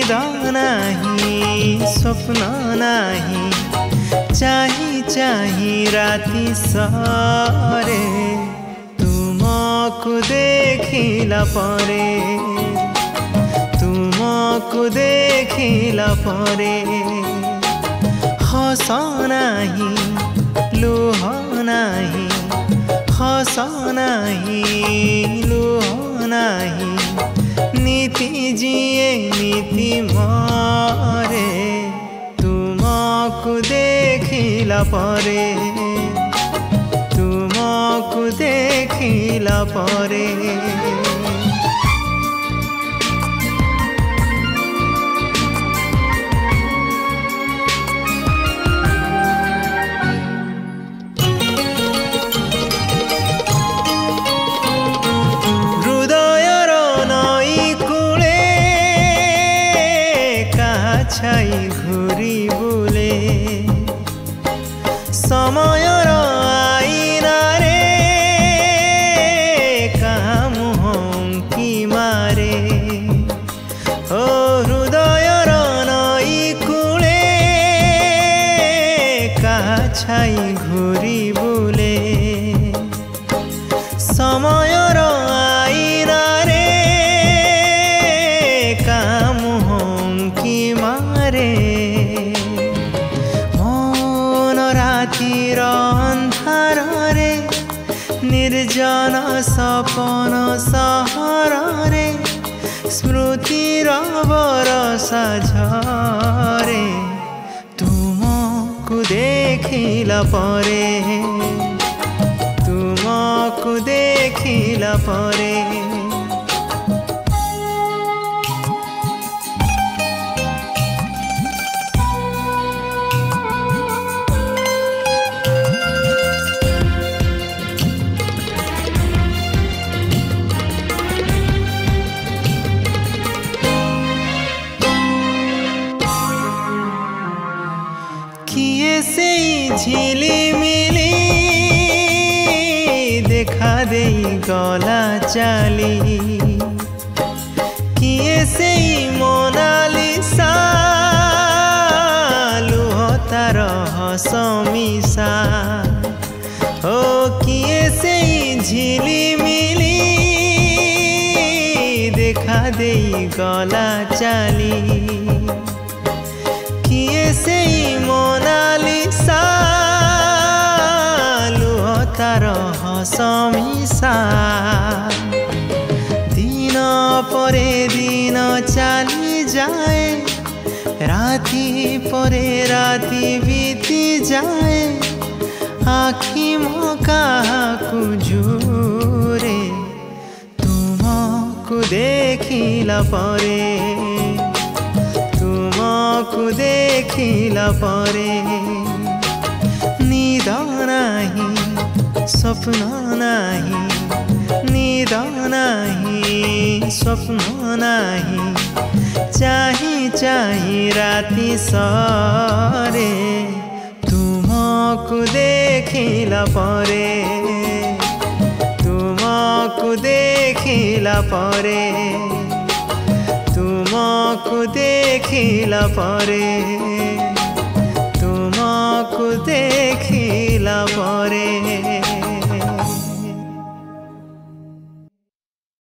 निद नाही स्वप्न नाही चाही चाही राति सारे तुमको देखिला परे तुमको देखिला परे हस नाही लुह नाही हस नाही लुह नाही नीति जिए नीति मारे तुमको देखिला परे तुमको देखिला परे छाई घूरी बुले समयर आईना रे कहा मुहंकी मारे ओ हृदयर नई कूले कहा छाई घूरी बुले समयर आईना रे कहा मुहंकी मारे मन रातिर अंधार रे निर्जन सपन सहर रे स्मृतिर बरसा झरे तुमको देखिला परे तुमको देखिला परे किए से झिलिमिली देखा दे गला चाली किए से मोनालिसा लुह तार हसमिसा ओ किए से झिलिमिली देखा दे गला चाली किए से मोनालिसा लुह तार हसमिसा दिन परे दिन चली जाए राति परे राति बीती जाए आखि मो काहाकु झूरे तुमको देखिला परे तुमको देखिला परे निद नाही स्वप्न नाही निद नाही स्वप्न नाही चाही चाही राति सारे तुमको देखिला परे तुमको देखिला परे तुमको देखिला परे तुमको देखिला परे।